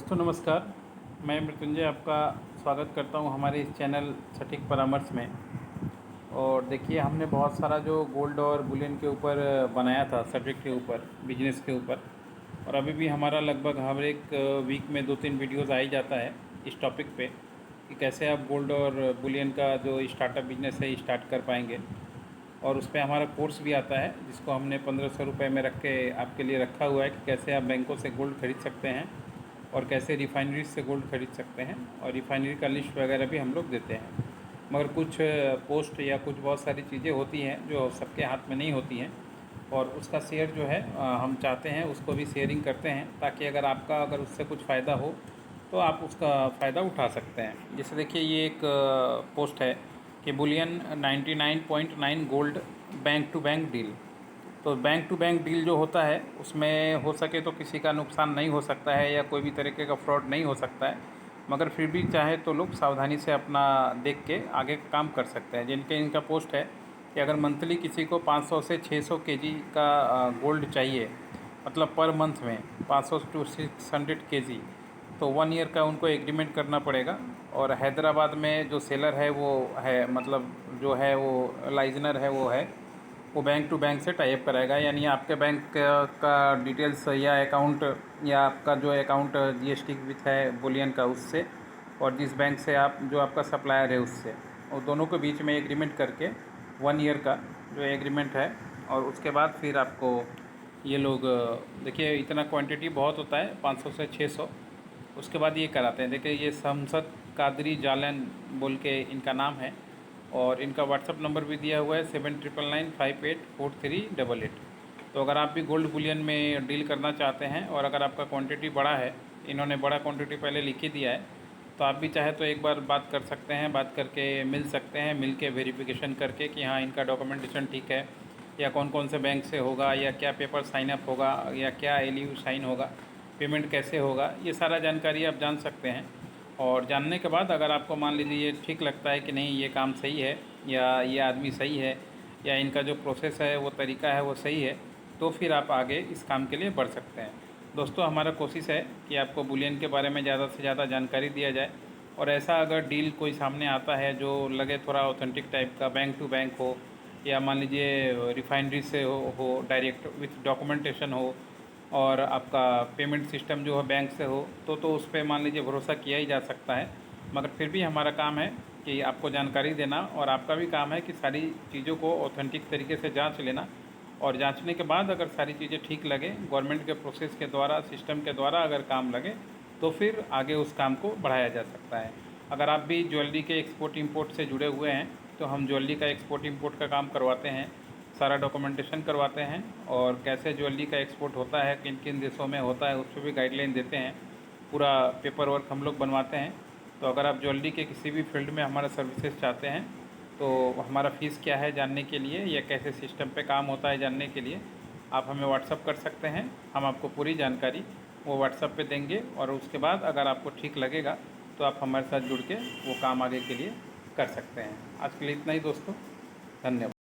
दोस्तों नमस्कार। मैं मृत्युंजय आपका स्वागत करता हूं हमारे इस चैनल सटीक परामर्श में। और देखिए, हमने बहुत सारा जो गोल्ड और बुलियन के ऊपर बनाया था, सब्जेक्ट के ऊपर, बिजनेस के ऊपर। और अभी भी हमारा लगभग हर एक वीक में 2-3 वीडियोज़ आ ही जाता है इस टॉपिक पे कि कैसे आप गोल्ड और बुलियन का जो स्टार्टअप बिजनेस है स्टार्ट कर पाएंगे। और उस पर हमारा कोर्स भी आता है जिसको हमने 1500 रुपये में रख के आपके लिए रखा हुआ है कि कैसे आप बैंकों से गोल्ड खरीद सकते हैं और कैसे रिफाइनरी से गोल्ड खरीद सकते हैं। और रिफाइनरी का लिस्ट वगैरह भी हम लोग देते हैं। मगर कुछ पोस्ट या कुछ बहुत सारी चीज़ें होती हैं जो सबके हाथ में नहीं होती हैं, और उसका शेयर जो है हम चाहते हैं उसको भी शेयरिंग करते हैं, ताकि अगर उससे कुछ फ़ायदा हो तो आप उसका फ़ायदा उठा सकते हैं। जैसे देखिए, ये एक पोस्ट है कि bullion 99.9 gold bank to bank deal. तो बैंक टू बैंक डील जो होता है उसमें हो सके तो किसी का नुकसान नहीं हो सकता है या कोई भी तरीके का फ्रॉड नहीं हो सकता है, मगर फिर भी चाहे तो लोग सावधानी से अपना देख के आगे काम कर सकते हैं। जिनके इनका पोस्ट है कि अगर मंथली किसी को 500 से 600 केजी का गोल्ड चाहिए, मतलब पर मंथ में 500 टू 600 केजी, तो 1 ईयर का उनको एग्रीमेंट करना पड़ेगा। और हैदराबाद में जो सेलर है वो है, मतलब जो है वो लाइजनर है, वो बैंक टू बैंक से टाई अप कराएगा। यानी आपके बैंक का डिटेल्स या अकाउंट, या आपका जो अकाउंट जीएसटी विथ है बुलियन का, उससे, और जिस बैंक से आप, जो आपका सप्लायर है, उससे, और दोनों के बीच में एग्रीमेंट करके 1 ईयर का जो एग्रीमेंट है। और उसके बाद फिर आपको ये लोग, देखिए इतना क्वांटिटी बहुत होता है, 500 से 600। उसके बाद ये कराते हैं। देखिए, ये शमसद कादरी जालन बोल के इनका नाम है, और इनका व्हाट्सअप नंबर भी दिया हुआ है 7999584388। तो अगर आप भी गोल्ड बुलियन में डील करना चाहते हैं और अगर आपका क्वांटिटी बड़ा है, इन्होंने बड़ा क्वांटिटी पहले लिख ही दिया है, तो आप भी चाहे तो एक बार बात कर सकते हैं, बात करके मिल सकते हैं, मिल के वेरिफिकेशन करके कि हाँ इनका डॉक्यूमेंटेशन ठीक है, या कौन कौन से बैंक से होगा, या क्या पेपर साइन अप होगा, या क्या एलयू साइन होगा, पेमेंट कैसे होगा, ये सारा जानकारी आप जान सकते हैं। और जानने के बाद अगर आपको मान लीजिए ये ठीक लगता है कि नहीं ये काम सही है, या ये आदमी सही है, या इनका जो प्रोसेस है वो तरीका है वो सही है, तो फिर आप आगे इस काम के लिए बढ़ सकते हैं। दोस्तों, हमारा कोशिश है कि आपको बुलियन के बारे में ज़्यादा से ज़्यादा जानकारी दिया जाए। और ऐसा अगर डील कोई सामने आता है जो लगे थोड़ा ऑथेंटिक टाइप का, बैंक टू बैंक हो, या मान लीजिए रिफाइनरी से हो डायरेक्ट विथ डॉक्यूमेंटेशन हो, और आपका पेमेंट सिस्टम जो है बैंक से हो, तो उस पर मान लीजिए भरोसा किया ही जा सकता है। मगर फिर भी हमारा काम है कि आपको जानकारी देना, और आपका भी काम है कि सारी चीज़ों को ऑथेंटिक तरीके से जांच लेना। और जांचने के बाद अगर सारी चीज़ें ठीक लगे, गवर्नमेंट के प्रोसेस के द्वारा, सिस्टम के द्वारा अगर काम लगे, तो फिर आगे उस काम को बढ़ाया जा सकता है। अगर आप भी ज्वेलरी के एक्सपोर्ट इंपोर्ट से जुड़े हुए हैं, तो हम ज्वेलरी का एक्सपोर्ट इंपोर्ट का काम करवाते हैं, सारा डॉक्यूमेंटेशन करवाते हैं, और कैसे ज्वेलरी का एक्सपोर्ट होता है, किन किन देशों में होता है, उस पर भी गाइडलाइन देते हैं। पूरा पेपर वर्क हम लोग बनवाते हैं। तो अगर आप ज्वेलरी के किसी भी फील्ड में हमारा सर्विसेज चाहते हैं, तो हमारा फ़ीस क्या है जानने के लिए, या कैसे सिस्टम पे काम होता है जानने के लिए, आप हमें व्हाट्सअप कर सकते हैं। हम आपको पूरी जानकारी वो व्हाट्सअप पे देंगे, और उसके बाद अगर आपको ठीक लगेगा तो आप हमारे साथ जुड़ के वो काम आगे के लिए कर सकते हैं। आज के लिए इतना ही दोस्तों, धन्यवाद।